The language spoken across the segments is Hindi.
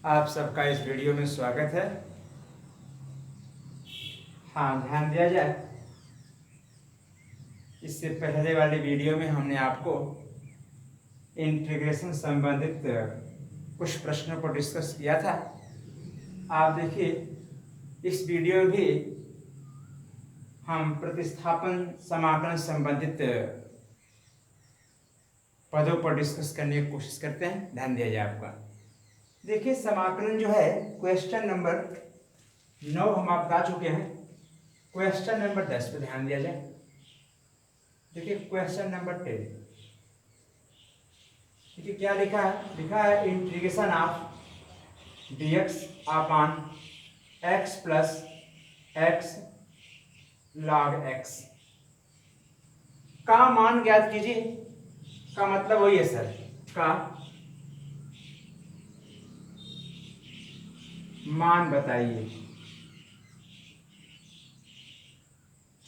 आप सबका इस वीडियो में स्वागत है। हाँ, ध्यान दिया जाए, इससे पहले वाले वीडियो में हमने आपको इंटीग्रेशन संबंधित कुछ प्रश्नों को डिस्कस किया था। आप देखिए, इस वीडियो में भी हम प्रतिस्थापन समाकलन संबंधित पदों पर डिस्कस करने की कोशिश करते हैं। ध्यान दिया जाए आपका। देखिए, समाकलन जो है क्वेश्चन नंबर 9 हम आप बता चुके हैं। क्वेश्चन नंबर 10 पे ध्यान दिया जाए। देखिए क्वेश्चन नंबर 10, देखिए क्या लिखा है। लिखा है integration of dx upon x plus x log x का मान ज्ञात कीजिए। का मतलब वही है सर, का मान बताइए।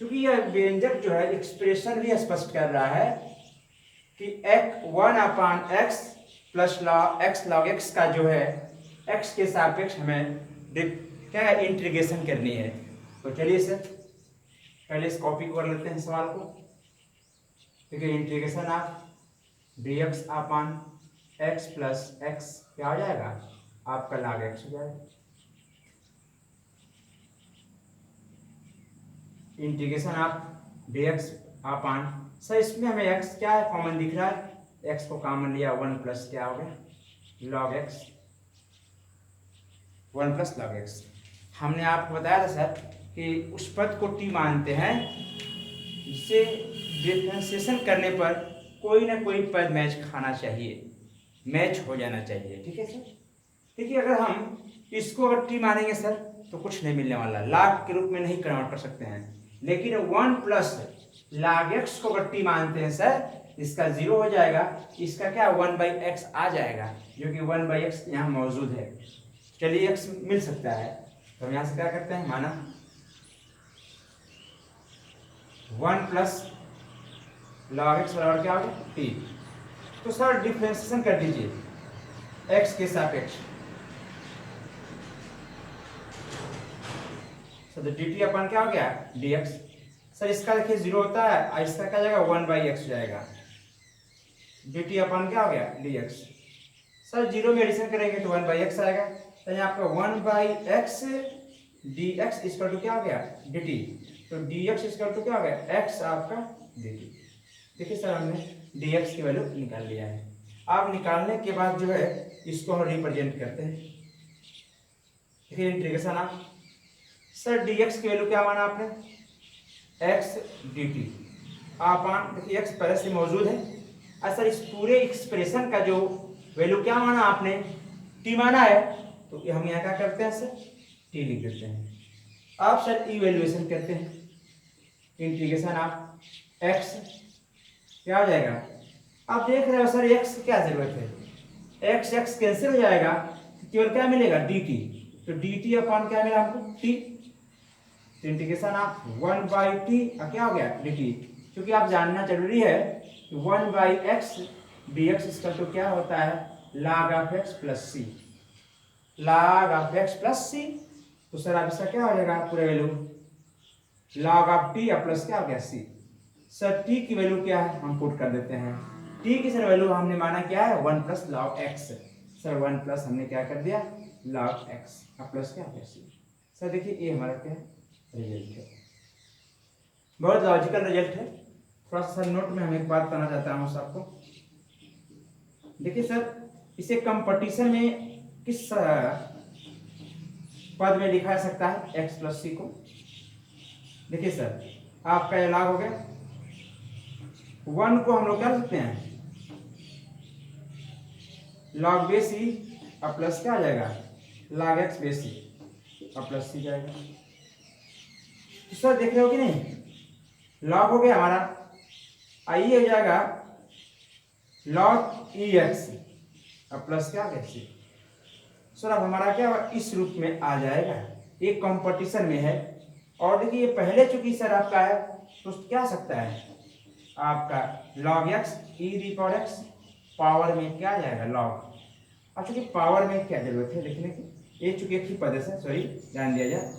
क्योंकि यह व्यंजक जो है एक्सप्रेशन भी स्पष्ट कर रहा है कि x1 अपान x plus x log x का जो है x के सापेक्ष हमें क्या है इंटीग्रेशन करनी है। तो चलिए सर पहले इस कॉपी कर लेते हैं सवाल को। देखिए integration of dx upon x plus x क्या हो जाएगा, आपका log x हो जाएगा। Integration of dx upon sir इसमें हमें x क्या है कॉमन दिख रहा है, x को कॉमन लिया 1 प्लस क्या हो गया log x, 1 plus log x। हमने आपको बताया था सर कि उस पद को t मानते हैं जिससे डिफरेंशिएशन करने पर कोई ना कोई पद मैच खाना चाहिए, मैच हो जाना चाहिए। ठीक है सर। देखिए अगर हम इसको अगर t मानेंगे सर तो कुछ नहीं मिलने वाला, log के रूप में नहीं कन्वर्ट कर सकते हैं। लेकिन 1 प्लस log x को अगर t मानते हैं सर, इसका 0 हो जाएगा, इसका क्या 1/x आ जाएगा, जो कि 1/x यहाँ मौजूद है। चलिए x मिल सकता है, तो हम यहाँ से क्या करते हैं, माना 1 प्लस log x बराबर क्या होगा t। तो सर डिफरेंशिएशन कर दीजिए x के सापेक्ष। तो dt अपन क्या हो गया dx। सर इसका देखिए 0 होता है और इसका क्या जाएगा 1/x हो जाएगा। dt अपन क्या हो गया dx। सर 0 में एडिशन करेंगे तो 1/x आएगा। तो यहाँ आपका 1/x dx इक्वल टू क्या हो गया dt। तो dx इक्वल टू क्या हो गया x आपका dt। देखिए सर हमने dx की वैल्यू निकाल लिया है। अब निकालने के बाद जो है इसको हम रिप्रेजेंट करते हैं। देखिए इंटीग्रेशन ऑफ सर dx की वैल्यू क्या माना आपने x dt अपान, देखिए x पहले से मौजूद है। और सर इस पूरे एक्सप्रेशन का जो वैल्यू क्या माना आपने t माना है, तो हम यहाँ क्या करते हैं सर t लिख देते हैं। अब सर इवैल्यूएशन करते हैं। इंटीग्रेशन ऑफ x क्या हो जाएगा, आप देख रहे हो सर x की क्या जरूरत है, x कैंसिल हो जाएगा, केवल क्या मिलेगा dt। तो dt अपॉन क्या मिला हमको t। तो इंटीग्रेशन ऑफ 1/t क्या हो गया dt। क्योंकि आप जानना जरूरी है कि 1/x dx इसका तो क्या होता है log of x plus c, log of x plus c। तो सर आप इसका क्या हो जाएगा पूरा value log of t plus क्या हो गया c। सर t की वैल्यू क्या है हम पुट कर देते हैं। t की सर वैल्यू हमने माना क्या है 1 plus log x। Sir 1 plus हमने क्या कर दिया log x प्लस क्या हो गया c। सर देखिए ये हमारा क्या रिजल्ट है, बहुत लॉजिकल रिजल्ट है। थोड़ा सा नोट में हम एक बात करना चाहता हूँ सबको। देखिए सर इसे कंपटीशन में किस पद में लिखा जा सकता है x प्लस सी को। देखिए सर आपका ये log हो गया, 1 को हम लोग क्या सकते हैं log बेस सी प्लस क्या आ जाएगा log x base C plus C जाएगा। तो सर देख रहे हो कि नहीं, log हो गया हमारा, आइए हो जाएगा log ex प्लस क्या गया सी। सर अब हमारा क्या इस रूप में आ जाएगा, एक कंपटीशन में है। और देखिए ये पहले चूंकि सर आपका है तो क्या सकता है आपका log x e the power x power में क्या आ जाएगा log अब चूंकि पावर में क्या जरूरत है लिखने की, ये चूंकि एक ही पद है सर, सॉरी ध्यान दिया जाए।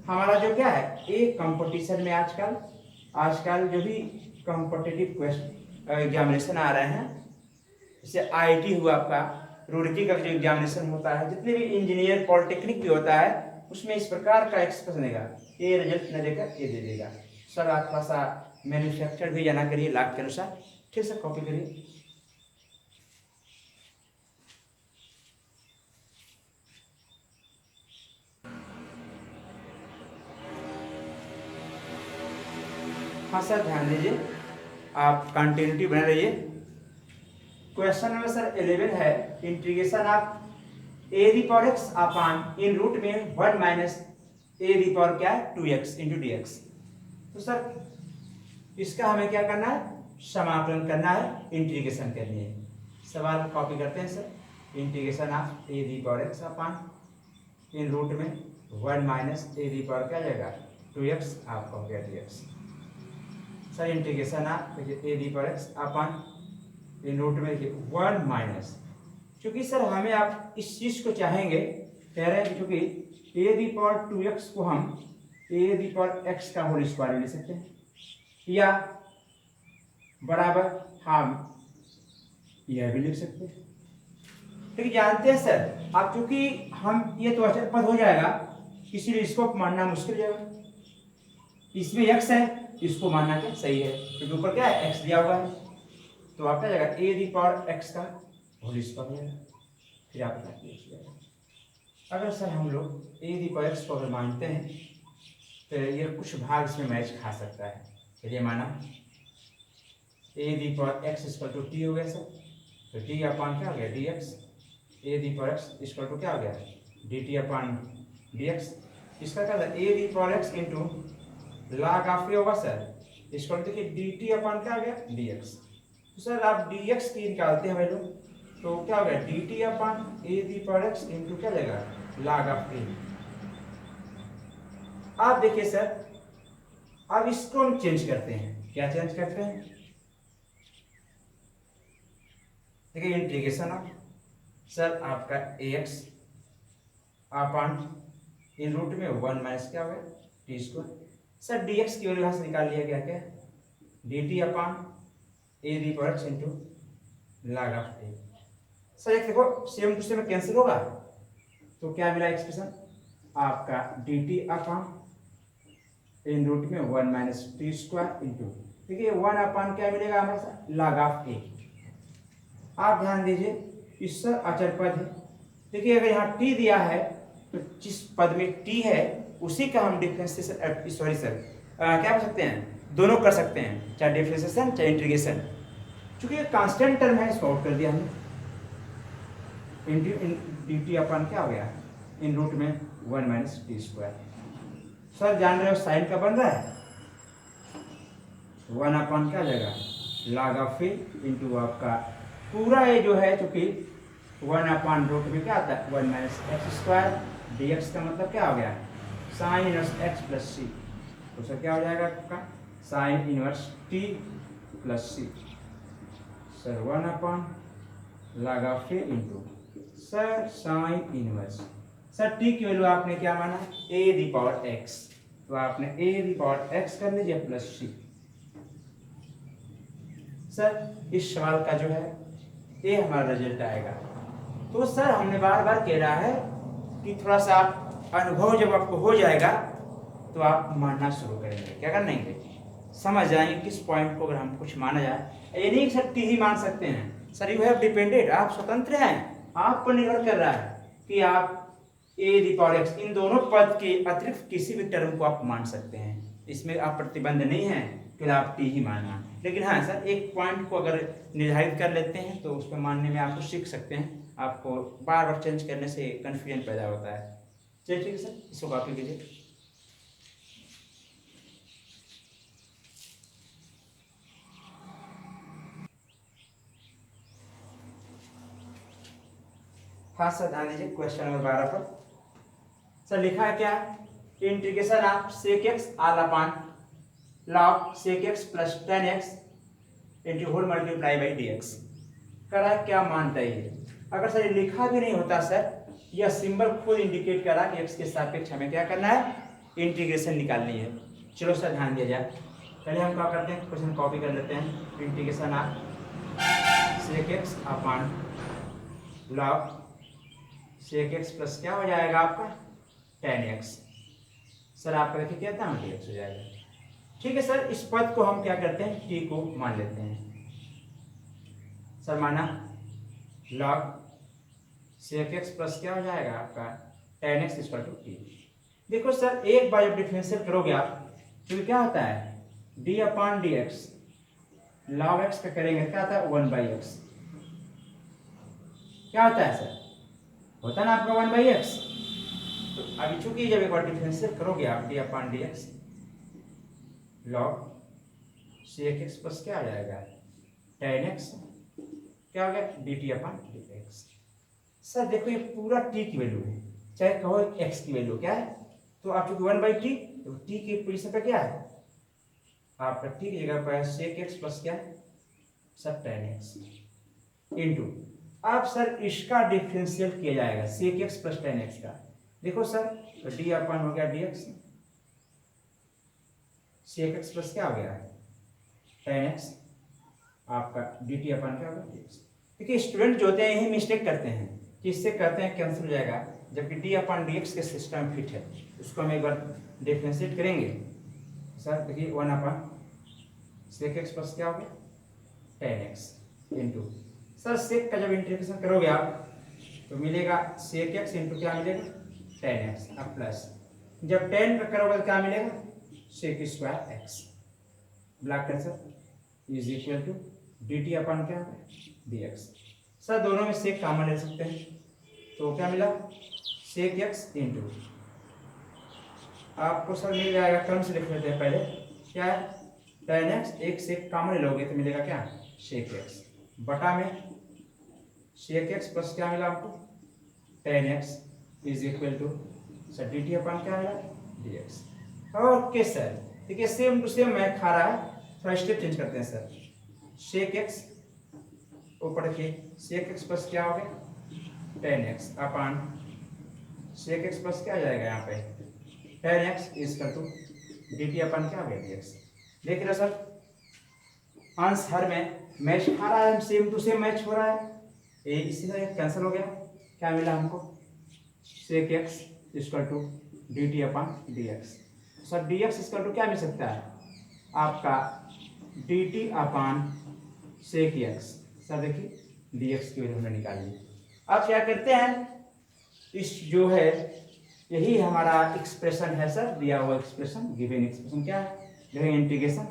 हमारा जो क्या है, एक कंपटीशन में आजकल जो भी कॉम्पिटिटिव क्वेश्चन एग्जामिनेशन आ रहे हैं, जैसे आईटी हुआ आपका, रुड़की का जो एग्जामिनेशन होता है, जितने भी इंजीनियर पॉलिटेक्निक भी होता है, उसमें इस प्रकार का एक्सप्रेशन देगा, ये रिजल्ट न देकर ये दे देगा। सर आप थोड़ा सा मैन्युफैक्चर भी जाना करिए लाभ के अनुसार, ठीक सर, कॉपी करिए। हाँ सर ध्यान दीजिए, आप कंटिन्यूटी बने रहिए। क्वेश्चन नंबर सर 11 है, integration of A the power x upon in root में 1 माइनस ए दी पावर क्या है 2x इंटू डी एक्स। तो सर इसका हमें क्या करना है, समाकलन करना है, इंटीग्रेशन करनी है। सवाल को कॉपी करते हैं sir, integration of A the power x upon in root में 1 माइनस ए दी पावर क्या जाएगा 2x, आपका हो गया dx। Sir integration of A the power x upon in root में देखिए 1 माइनस, क्योंकि सर हमें आप इस चीज को चाहेंगे, कह रहे हैं क्योंकि ए दी पावर 2x को हम ए दी पावर x का होल स्क्वायर ले सकते हैं, या बराबर हम यह भी लिख सकते हैं। ठीक जानते हैं सर आप, क्योंकि हम ये तो अचर पद हो जाएगा, इसीलिए इसको मानना मुश्किल जाएगा। इसमें x है, इसको मानना क्या सही है, क्योंकि ऊपर क्या है x दिया हुआ है, तो आप क्या जाएगा ए दी पावर x का होल स्क्वायर हो जाएगा। फिर आप अगर सर हम लोग ए दी पावर x को अगर मानते हैं तो ये कुछ भाग इसमें मैच खा सकता है। चलिए माना A the power x equal to T हो गया सर, तो टी अपॉन क्या हो गया dx, A the power x equal to क्या हो गया dt अपॉन dx। इसका क्या था A the power x into log of A होगा सर, इक्वल टू देखिए dt अपॉन क्या हो गया dx। तो सर आप dx की निकालते हैं लोग, तो क्या हो गया dt upon A the power x into क्या जाएगा log ऑफ ए। आप देखिए सर, अब इसको हम चेंज करते हैं, क्या चेंज करते हैं, देखिए इंटीग्रेशन ऑफ सर आपका ax अपॉन इन रूट में 1 माइनस क्या हो गया टी स्क्वायर। सर dx की वैल्यू यहाँ से निकाल लिया गया, क्या dt upon A the power x into log of A. Sir एक देखो सेम टू सेम कैंसिल होगा, तो क्या मिला एक्सप्रेशन आपका dt अपॉन इन रूट में 1 माइनस टी स्क्वायर इंटू, देखिए 1 अपॉन क्या मिलेगा हमारे साथ log ऑफ ए। आप ध्यान दीजिए इस सर अचर पद है, देखिए अगर यहाँ t दिया है तो जिस पद में t है उसी का हम डिफरेंशिएशन, सॉरी सर क्या कर सकते हैं, दोनों कर सकते हैं, चाहे डिफरेंशिएशन चाहे इंटीग्रेशन। चूंकि ये कांस्टेंट टर्म है, इसको आउट कर दिया हमने, dt अपॉन क्या हो गया इन रूट में 1 माइनस टी स्क्वायर। सर जान रहे हो साइन का बन रहा है 1 अपॉन क्या हो जाएगा log ऑफ ए इंटू आपका पूरा ये जो है, चूंकि 1 अपॉन रूट में क्या आता है 1 माइनस एक्स स्क्वायर dx का मतलब क्या हो गया sine inverse x plus c. तो सर क्या हो जाएगा आपका sine inverse t plus c. Sir 1 upon log of a into sir sine inverse, sir t की वैल्यू आपने क्या माना a दी पावर x, तो आपने a दी पावर x कर लीजिए प्लस c। सर इस सवाल का जो है ये हमारा रिजल्ट आएगा। तो सर हमने बार बार कह रहा है कि थोड़ा सा आप अनुभव जब आपको हो जाएगा तो आप मानना शुरू करेंगे, क्या करना है समझ जाएंगे किस पॉइंट को अगर हम कुछ माना जाए। ये नहीं सर टी ही मान सकते हैं, सर यू हैव डिपेंडेड, आप स्वतंत्र हैं, आप पर निर्भर कर रहा है कि आप ए दी पावर एक्स इन दोनों पद के अतिरिक्त किसी भी टर्म को आप मान सकते हैं, इसमें आप प्रतिबंध नहीं है कि आप टी ही मानना। लेकिन हाँ सर एक पॉइंट को अगर निर्धारित कर लेते हैं तो उसको मानने में आपको सीख सकते हैं, आपको बार बार चेंज करने से कन्फ्यूजन पैदा होता है। चलिए ठीक है सर, इसको कॉपी कीजिए। हाँ सर ध्यान दीजिए क्वेश्चन नंबर 12 पर सर लिखा है क्या, integration of sec x all upon log sec x plus 10x into whole multiply by dx। कर रहा है क्या मानता है ये। अगर सर ये लिखा भी नहीं होता सर, यह सिंबल खुद इंडिकेट कर रहा है कि x के सापेक्ष हमें क्या करना है, इंटीग्रेशन निकालनी है। चलो सर ध्यान दिया जाए, पहले हम क्या करते हैं, क्वेश्चन कॉपी कर लेते हैं। Integration of sec x upon log sec x plus क्या हो जाएगा आपका tan x। सर आपका देखिए क्या था, dx हो जाएगा। ठीक है सर, इस पद को हम क्या करते हैं, t को मान लेते हैं। सर माना log sec x प्लस क्या हो जाएगा आपका tan x equal to t। देखो सर एक बार जब डिफरेंशियल करोगे आप तो क्या होता है, d upon dx log x का करेंगे क्या आता है 1/x। क्या होता है सर, होता है ना आपका 1/x। तो अभी चूंकि जब एक बार डिफरेंशियल करोगे आप d upon dx log sec x plus क्या आ जाएगा tan x, क्या हो गया dt अपॉन dx। सर देखो ये पूरा t की वैल्यू है, चाहे कहो x की वैल्यू क्या है, तो आप चूंकि 1/t तो t की पोजीशन पे क्या है आपका, t की जगह पर sec x प्लस क्या है सर tan x इंटू, अब सर इसका डिफरेंशियल किया जाएगा sec x plus tan x का। देखो सर तो d अपन हो गया dx, sec x प्लस क्या हो गया tan x, आपका dt अपन क्या होगा dx। देखिए स्टूडेंट जो होते हैं यही मिस्टेक करते हैं कि इससे कहते हैं कैंसिल हो जाएगा, जबकि d अपन dx के सिस्टम फिट है। उसको हम एक बार डिफरेंशिएट करेंगे। सर देखिए 1 अपन sec x प्लस क्या हो गया tan x into, sir sec का जब इंटीग्रेशन करोगे आप तो मिलेगा sec x इंटू क्या मिलेगा tan x, अब प्लस जब tan का करोगे तो क्या मिलेगा sec स्क्वायर x, ब्लैक कर sir is equal to dt upon क्या dx। सर दोनों में sec कॉमन ले सकते हैं तो क्या मिला sec x इंटू, आपको सर मिल जाएगा, क्रम से लिख लेते हैं पहले, क्या है tan x, एक sec कॉमन लोगे तो मिलेगा क्या sec x बटा में sec x प्लस क्या मिला आपको tan x is equal to sir dt upon क्या मिला dx। ओके सर देखिए सेम टू सेम मैं खा रहा है, थोड़ा स्टेप चेंज करते हैं सर। sec x ऊपर रखिए sec x प्लस क्या हो गया tan x upon sec x plus क्या आ जाएगा यहाँ पे tan x is equal to dt upon क्या हो गया dx। देख रहे हो सर अंश हर में मैच खा रहा है, सेम टू सेम मैच हो रहा है, ये इसी तरह कैंसिल हो गया। क्या मिला हमको sec x equal to dt upon dx। Sir dx equal to क्या मिल सकता है आपका dt upon sec x। Sir देखिए dx की वैल्यू हमने निकाल ली। अब क्या करते हैं, इस जो है यही हमारा एक्सप्रेशन है सर, दिया हुआ एक्सप्रेशन गिवन एक्सप्रेशन क्या है, गिवन इंटीग्रेशन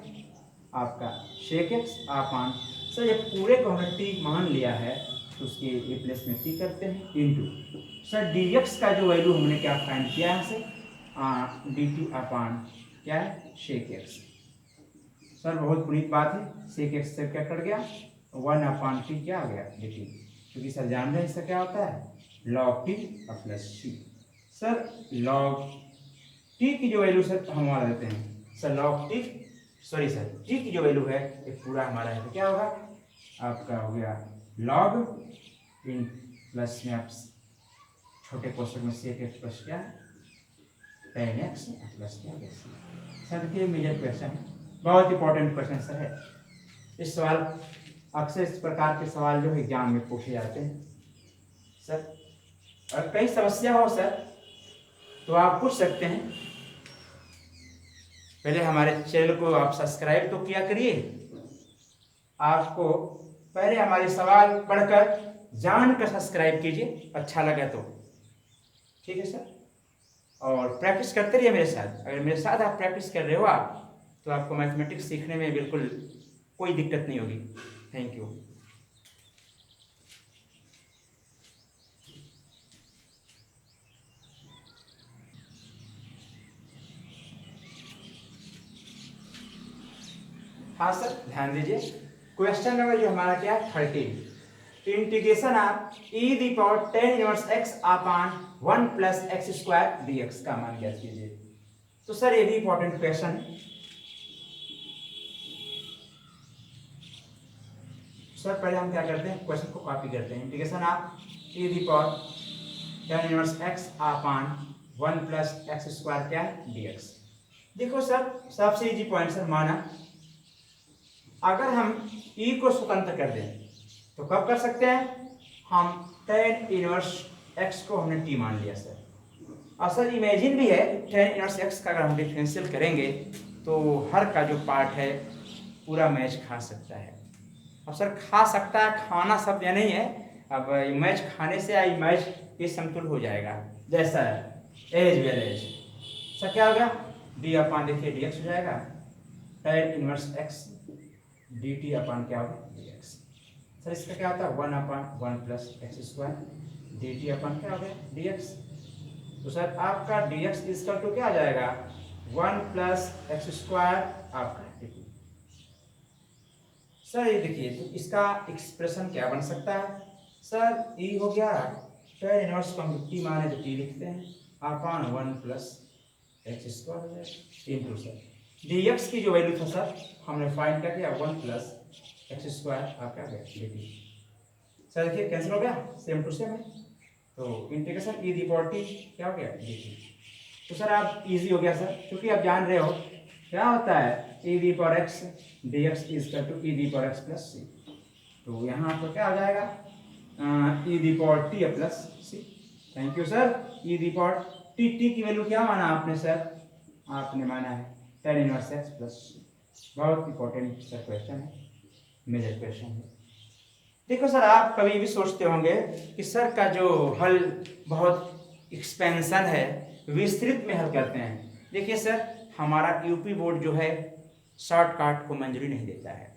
आपका sec x अपन, सर ये पूरे को हमने t मान लिया है तो उसके रिप्लेस में t करते हैं इंटू, सर dx का जो वैल्यू हमने क्या फाइंड किया है से dt अपन क्या है sec x। सर बहुत पुनीत बात है, sec x से क्या कट गया 1 अपन t क्या आ गया dt, क्योंकि सर जान रहे हैं इसका क्या होता है log t plus c। Sir log t की जो वैल्यू सर हम वहाँ लेते हैं, sir log t sorry sir t की जो वैल्यू है ये पूरा हमारा है तो क्या होगा आपका हो गया log इन प्लस में आप छोटे क्वेश्चन में sec x प्लस क्या tan x प्लस क्या सर देखिए मेजर क्वेश्चन है, बहुत इंपॉर्टेंट क्वेश्चन सर है। इस सवाल अक्सर इस प्रकार के सवाल जो एग्जाम में पूछे जाते हैं सर, और कई समस्या हो सर तो आप पूछ सकते हैं। पहले हमारे चैनल को आप सब्सक्राइब तो किया करिए, आपको पहले हमारे सवाल पढ़कर जानकर सब्सक्राइब कीजिए, अच्छा लगा तो ठीक है सर, और प्रैक्टिस करते रहिए मेरे साथ। अगर मेरे साथ आप प्रैक्टिस कर रहे हो आप तो आपको मैथमेटिक्स सीखने में बिल्कुल कोई दिक्कत नहीं होगी। Thank you. हाँ सर ध्यान दीजिए, क्वेश्चन नंबर जो हमारा क्या है 13, integration of e the power tan inverse x upon 1 plus x square dx का मान ज्ञात कीजिए। तो सर ये भी इंपॉर्टेंट क्वेश्चन है। सर पहले हम क्या करते हैं, क्वेश्चन को कॉपी करते हैं। Integration of E the power tan inverse x upon 1 plus x square क्या है dx। देखो सर सबसे इजी पॉइंट सर, माना अगर हम e को स्वतंत्र कर दें तो कब कर सकते हैं हम tan इनवर्स x को हमने t मान लिया सर। और सर इमेजिन भी है tan इनवर्स x का अगर हम डिफरेंशियल करेंगे तो हर का जो पार्ट है पूरा मैच खा सकता है। अब सर खा सकता है, खाना शब्द नहीं है, अब मैच खाने से आई मैच ये समतुल हो जाएगा जैसा है एज वेल एज। सर क्या होगा डी अपान देखिए डी एक्स हो जाएगा tan इनवर्स x dt अपान क्या होगा dx। सर इसका क्या होता है 1 अपान 1 प्लस एक्स स्क्वायर dt अपान क्या हो गया dx। तो सर आपका dx इसका तो क्या आ जाएगा 1 प्लस एक्स स्क्वायर आपका dt। सर ये देखिए तो इसका एक्सप्रेशन क्या बन सकता है सर e हो गया tan इनवर्स को हम t माने तो t लिखते हैं अपान 1 plus x square into sir dx की जो वैल्यू था सर हमने फाइंड कर दिया 1 प्लस एक्स स्क्वायर आपका dt। सर देखिए कैंसिल हो गया सेम टू सेम है, तो integration e the power t क्या हो गया dt। तो सर आप इजी हो गया सर, क्योंकि आप जान रहे हो क्या होता है e the power x dx is equal to e the power x plus c। तो यहाँ आपको क्या आ जाएगा e the power t plus c। Thank you sir. e the power t की वैल्यू क्या माना आपने सर, आपने माना है tan inverse x plus c। बहुत इंपॉर्टेंट सर क्वेश्चन है, मेजर क्वेश्चन है। देखो सर आप कभी भी सोचते होंगे कि सर का जो हल बहुत एक्सपेंशन है, विस्तृत में हल करते हैं। देखिए सर हमारा यूपी बोर्ड जो है शॉर्टकट को मंजूरी नहीं देता है।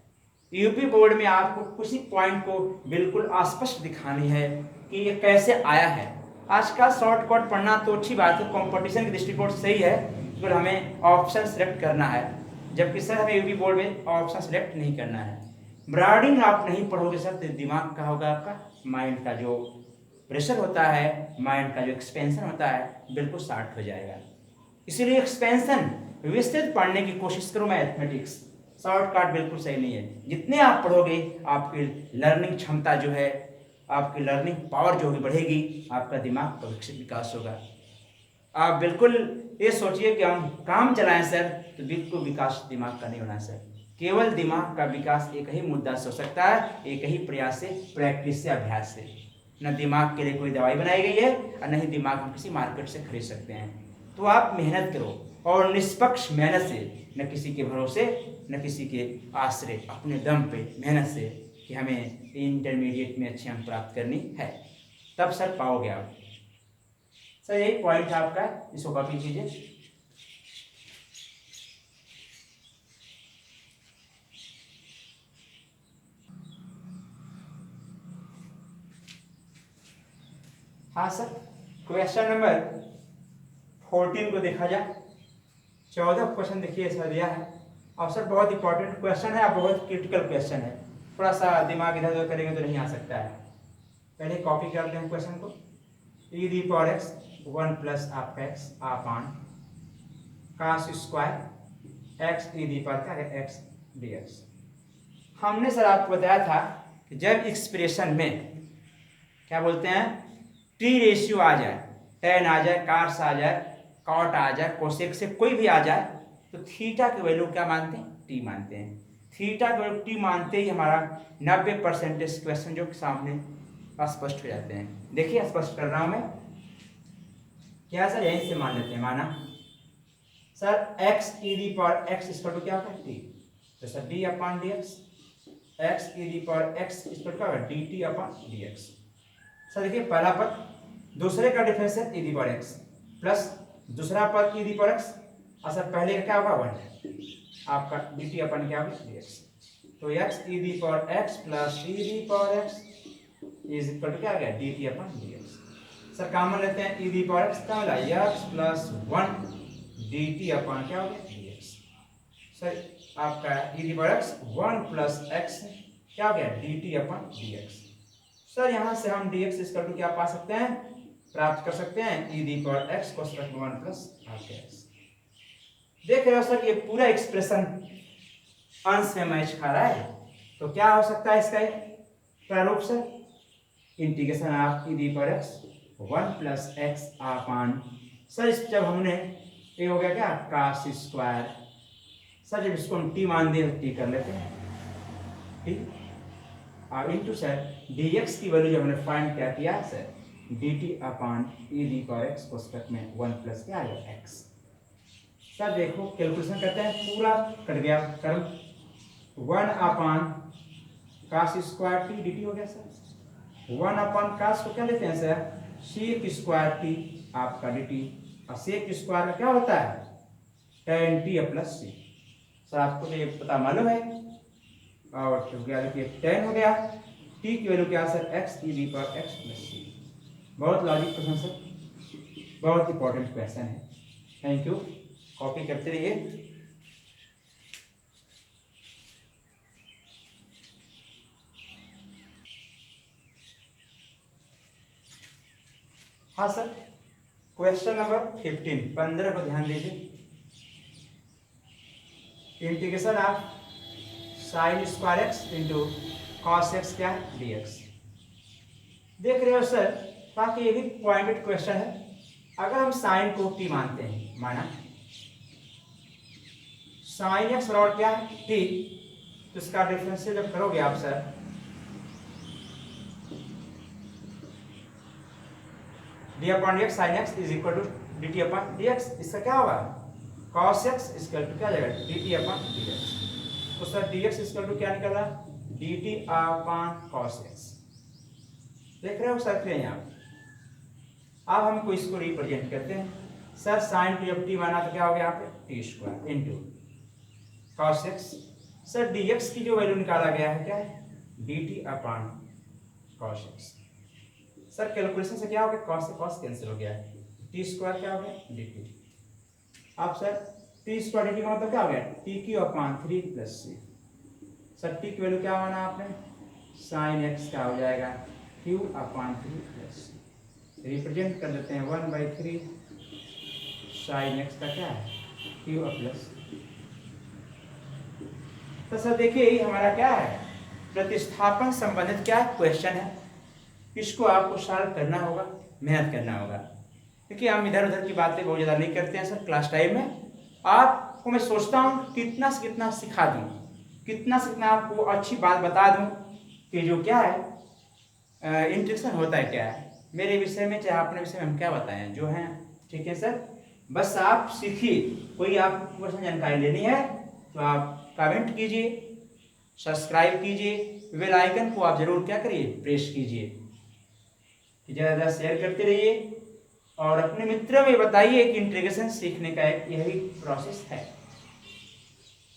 यूपी बोर्ड में आपको किसी पॉइंट को बिल्कुल स्पष्ट दिखानी है कि ये कैसे आया है। आज का शॉर्टकट पढ़ना तो अच्छी बात है, कंपटीशन के दृष्टिकोण से सही है, पर हमें ऑप्शन सेलेक्ट करना है, जबकि सर हमें यूपी बोर्ड में ऑप्शन सेलेक्ट नहीं करना है। ब्राडिंग आप नहीं पढ़ोगे सर तो दिमाग का होगा आपका माइंड का जो प्रेशर होता है, माइंड का जो एक्सपेंशन होता है बिल्कुल शार्ट हो जाएगा। इसीलिए एक्सपेंशन विस्तृत पढ़ने की कोशिश करो। मैथमेटिक्स शॉर्टकट बिल्कुल सही नहीं है। जितने आप पढ़ोगे आपकी लर्निंग क्षमता जो है, आपकी लर्निंग पावर जो भी बढ़ेगी, आपका दिमाग का विकास होगा। आप बिल्कुल ये सोचिए कि हम काम चलाएं सर तो बिल्कुल विकास दिमाग का नहीं होना सर। केवल दिमाग का विकास एक ही मुद्दा से हो सकता है, एक ही प्रयास से, प्रैक्टिस से, अभ्यास से। न दिमाग के लिए कोई दवाई बनाई गई है और न ही दिमाग हम किसी मार्केट से खरीद सकते हैं। तो आप मेहनत करो और निष्पक्ष मेहनत से, न किसी के भरोसे न किसी के आश्रय, अपने दम पे मेहनत से कि हमें इंटरमीडिएट में अच्छे अंक प्राप्त करनी है, तब सर पाओगे आप। सर यही पॉइंट है आपका, इसको कॉपी कीजिए। हाँ सर क्वेश्चन नंबर 14 को देखा जाए। 14 क्वेश्चन देखिए सर दिया है और सर बहुत इंपॉर्टेंट क्वेश्चन है, बहुत क्रिटिकल क्वेश्चन है। थोड़ा सा दिमाग इधर उधर करेंगे तो नहीं आ सकता है। पहले कॉपी करते हैं क्वेश्चन को। e the power x 1 plus आपका x upon cos square x e the power क्या है x dx। हमने सर आपको बताया था कि जब एक्सप्रेशन में क्या बोलते हैं टी रेशियो आ जाए, tan आ जाए, cos आ जाए, cot आ जाए, कोसेक से कोई भी आ जाए, तो थीटा की वैल्यू क्या मानते हैं t मानते हैं। थीटा की वैल्यू t मानते ही हमारा 90% क्वेश्चन जो सामने स्पष्ट हो जाते हैं। देखिए स्पष्ट कर रहा हूं मैं क्या सर, यहीं से मान लेते हैं। माना sir x e the power x equal to क्या होगा t, तो sir d upon dx, x e the power x equal to क्या होगा dt अपान dx। सर देखिए पहला पद दूसरे का डिफरेंस है e the power x plus दूसरा पद e दी पावर x, और सर पहले का क्या होगा 1 आपका dt अपन क्या होगा dx। तो x e the power x plus e the power x is equal to क्या आ गया dt upon dx। Sir common लेते हैं e दी पावर x क्या मिला x प्लस 1 dt अपन क्या हो गया dx। सर आपका e the power x 1 plus x क्या हो गया dt अपन dx। सर यहाँ से हम dx इक्वल टू क्या पा सकते हैं, प्राप्त कर सकते हैं e the power x cos 1 plus x। देख रहे हो सर ये पूरा एक्सप्रेशन अंश में मैच खा रहा है, तो क्या हो सकता है इसका प्रारूप sir integration of E the power x 1 plus x upon, sir इस जब हमने ये हो गया क्या कास स्क्वायर, सर जब इसको हम टी मान दें टी कर लेते हैं ठीक, और इंटू सर dx की वैल्यू जब हमने फाइंड क्या किया सर dt अपॉन ई दी पावर एक्स पुस्तक में 1 प्लस क्या आएगा x। सर देखो कैलकुलेशन करते हैं, पूरा कट गया कर्म, 1 upon cos square t dt हो गया सर, 1 अपॉन कास को क्या लेते हैं सर सेक स्क्वायर टी आपका dt, और सेक स्क्वायर का क्या होता है tan t plus c। Sir आपको तो ये पता मालूम है, और तो क्या देखिए tan हो गया, t की वैल्यू क्या sir x e the power x plus c। बहुत लॉजिक क्वेश्चन सर, बहुत इंपॉर्टेंट क्वेश्चन है। थैंक यू, कॉपी करते रहिए। हाँ सर, क्वेश्चन नंबर 15 को ध्यान दीजिए। Integration of sine square x into cos x क्या है dx। देख रहे हो सर, ताकि ये भी पॉइंटेड क्वेश्चन है। अगर हम साइन को t मानते हैं, माना साइन एक्स बराबर क्या है t, तो इसका डिफरेंशियल जब करोगे आप sir d upon dx sine x is equal to dt upon dx, इसका क्या होगा cos x इक्वल टू क्या जाएगा dt अपॉन dx। तो सर dx इक्वल टू क्या निकला dt अपॉन cos x। देख रहे हो सर क्लियर यहाँ। अब हमको इसको रिप्रेजेंट करते हैं सर, साइन को जब t माना तो क्या हो गया यहाँ पे T square into cos x। Sir dx की जो वैल्यू निकाला गया है क्या है dt upon cos x। Sir calculation से क्या हो गया cos से cos कैंसिल हो गया है, टी स्क्वायर क्या हो गया dt। अब सर टी स्क्वायर dt का मतलब क्या हो गया T Q upon 3 plus c। Sir T की वैल्यू क्या माना आपने साइन एक्स का हो जाएगा Q upon 3 plus c। Represent कर देते हैं 1/3 साइन एक्स का क्या है क्यू प्लस। तो सर देखिए यही हमारा क्या है प्रतिस्थापन संबंधित क्या क्वेश्चन है, इसको आपको सॉल्व करना होगा, मेहनत करना होगा। देखिए हम इधर उधर की बातें बहुत ज़्यादा नहीं करते हैं सर क्लास टाइम में। आपको मैं सोचता हूँ कितना से कितना सिखा दूँ, कितना से कितना आपको अच्छी बात बता दूँ कि जो क्या है इंट्रेक्शन होता है क्या है मेरे विषय में, चाहे अपने विषय में हम क्या बताएं जो है। ठीक है सर, बस आप सीखिए। कोई आपको क्वेश्चन जानकारी लेनी है तो आप कमेंट कीजिए, सब्सक्राइब कीजिए, बेल आइकन को आप जरूर क्या करिए प्रेस कीजिए, ज़्यादा शेयर करते रहिए और अपने मित्रों में बताइए कि इंटीग्रेशन सीखने का एक यही प्रोसेस है।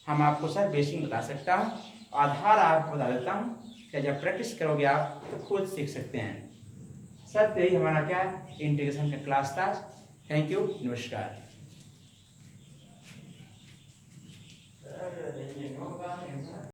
हम आपको सर बेसिक बता सकता हूँ, आधार आपको बता देता हूँ कि जब प्रैक्टिस करोगे आप तो खुद सीख सकते हैं सर। तो यही हमारा क्या इंटीग्रेशन का क्लास था। थैंक यू, नमस्कार।